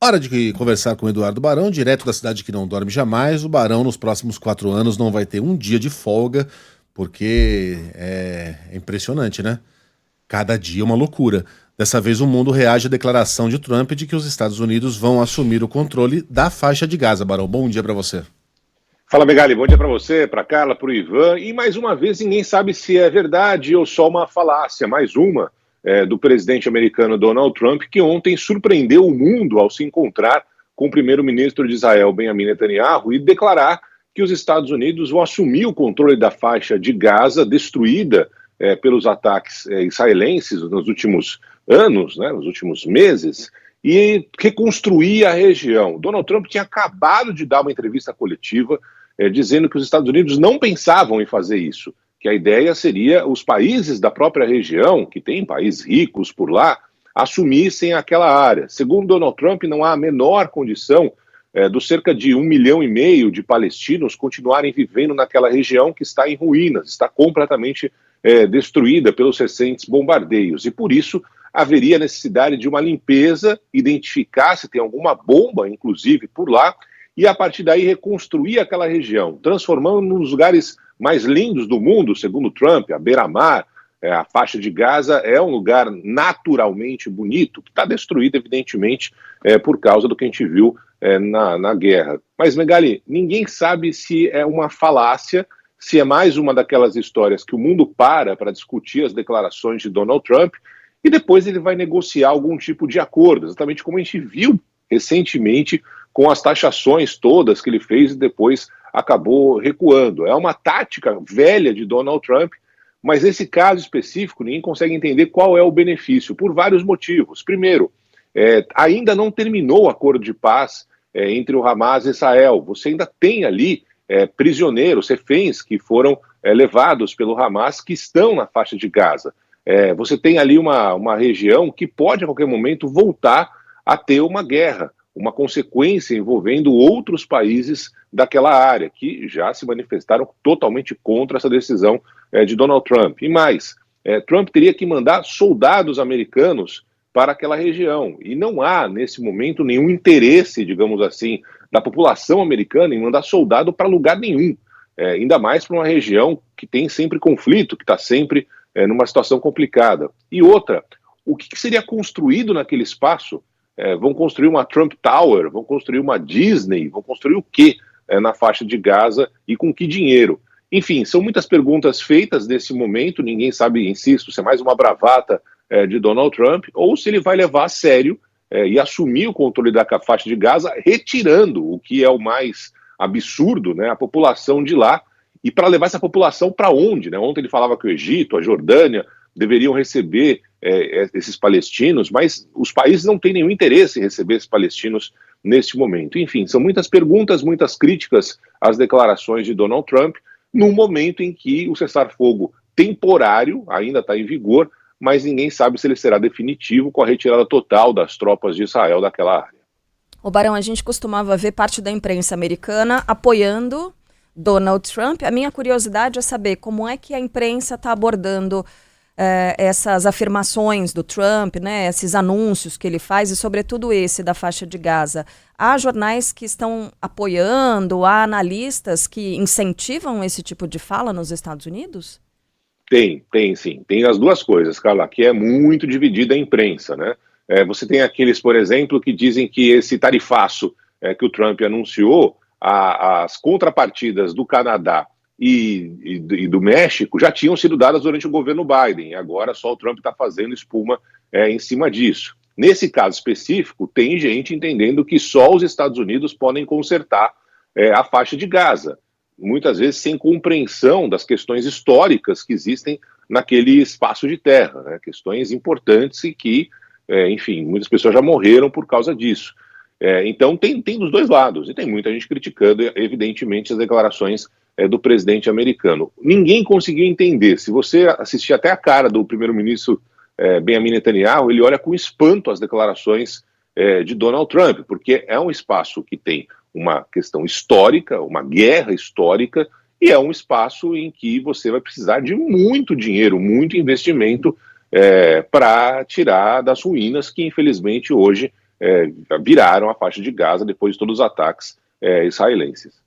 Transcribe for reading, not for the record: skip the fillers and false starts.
Hora de conversar com o Eduardo Barão, direto da cidade que não dorme jamais. O Barão, nos próximos 4 anos, não vai ter um dia de folga, porque é impressionante, né? Cada dia uma loucura. Dessa vez, o mundo reage à declaração de Trump de que os Estados Unidos vão assumir o controle da faixa de Gaza. Barão, bom dia para você. Fala, Megali, bom dia para você, para Carla, para o Ivan. E mais uma vez, ninguém sabe se é verdade ou só uma falácia, mais uma, do presidente americano Donald Trump, que ontem surpreendeu o mundo ao se encontrar com o primeiro-ministro de Israel, Benjamin Netanyahu, e declarar que os Estados Unidos vão assumir o controle da faixa de Gaza, destruída pelos ataques israelenses nos últimos anos, né, nos últimos meses, e reconstruir a região. Donald Trump tinha acabado de dar uma entrevista coletiva dizendo que os Estados Unidos não pensavam em fazer isso, que a ideia seria os países da própria região, que tem países ricos por lá, assumissem aquela área. Segundo Donald Trump, não há a menor condição dos cerca de 1,5 milhão de palestinos continuarem vivendo naquela região que está em ruínas, está completamente destruída pelos recentes bombardeios. E por isso haveria necessidade de uma limpeza, identificar se tem alguma bomba, inclusive, por lá, e a partir daí reconstruir aquela região, transformando num dos lugares mais lindos do mundo, segundo Trump, a beira-mar, a faixa de Gaza é um lugar naturalmente bonito, que está destruído, evidentemente, por causa do que a gente viu na guerra. Mas, Megali, ninguém sabe se é uma falácia, se é mais uma daquelas histórias que o mundo para discutir as declarações de Donald Trump, e depois ele vai negociar algum tipo de acordo, exatamente como a gente viu recentemente com as taxações todas que ele fez e depois acabou recuando. É uma tática velha de Donald Trump, mas nesse caso específico ninguém consegue entender qual é o benefício, por vários motivos. Primeiro, ainda não terminou o acordo de paz entre o Hamas e Israel. Você ainda tem ali prisioneiros, reféns que foram levados pelo Hamas que estão na faixa de Gaza. Você tem ali uma região que pode a qualquer momento voltar a ter uma guerra, uma consequência envolvendo outros países daquela área, que já se manifestaram totalmente contra essa decisão de Donald Trump. E mais, Trump teria que mandar soldados americanos para aquela região, e não há, nesse momento, nenhum interesse, digamos assim, da população americana em mandar soldado para lugar nenhum, ainda mais para uma região que tem sempre conflito, que está sempre numa situação complicada. E outra, o que seria construído naquele espaço? Vão construir uma Trump Tower, vão construir uma Disney, vão construir o quê na faixa de Gaza e com que dinheiro? Enfim, são muitas perguntas feitas nesse momento, ninguém sabe, insisto, se é mais uma bravata de Donald Trump ou se ele vai levar a sério e assumir o controle da faixa de Gaza, retirando o que é o mais absurdo, né, a população de lá. E para levar essa população para onde? Né? Ontem ele falava que o Egito, a Jordânia deveriam receber esses palestinos, mas os países não têm nenhum interesse em receber esses palestinos neste momento. Enfim, são muitas perguntas, muitas críticas às declarações de Donald Trump, num momento em que o cessar-fogo temporário ainda está em vigor, mas ninguém sabe se ele será definitivo com a retirada total das tropas de Israel daquela área. O Barão, a gente costumava ver parte da imprensa americana apoiando Donald Trump. A minha curiosidade é saber como é que a imprensa está abordando essas afirmações do Trump, né, esses anúncios que ele faz e sobretudo esse da faixa de Gaza. Há jornais que estão apoiando, há analistas que incentivam esse tipo de fala nos Estados Unidos? Tem sim. Tem as duas coisas, Carla, que é muito dividida a imprensa, né? Você tem aqueles, por exemplo, que dizem que esse tarifaço que o Trump anunciou, as contrapartidas do Canadá e do México já tinham sido dadas durante o governo Biden, e agora só o Trump está fazendo espuma em cima disso. Nesse caso específico, tem gente entendendo que só os Estados Unidos podem consertar a faixa de Gaza, muitas vezes sem compreensão das questões históricas que existem naquele espaço de terra, né? Questões importantes e que, enfim, muitas pessoas já morreram por causa disso. Então tem dos dois lados, e tem muita gente criticando, evidentemente, as declarações do presidente americano. Ninguém conseguiu entender. Se você assistir até a cara do primeiro-ministro Benjamin Netanyahu, ele olha com espanto as declarações de Donald Trump, porque é um espaço que tem uma questão histórica, uma guerra histórica, e é um espaço em que você vai precisar de muito dinheiro, muito investimento para tirar das ruínas que, infelizmente, hoje viraram a faixa de Gaza depois de todos os ataques israelenses.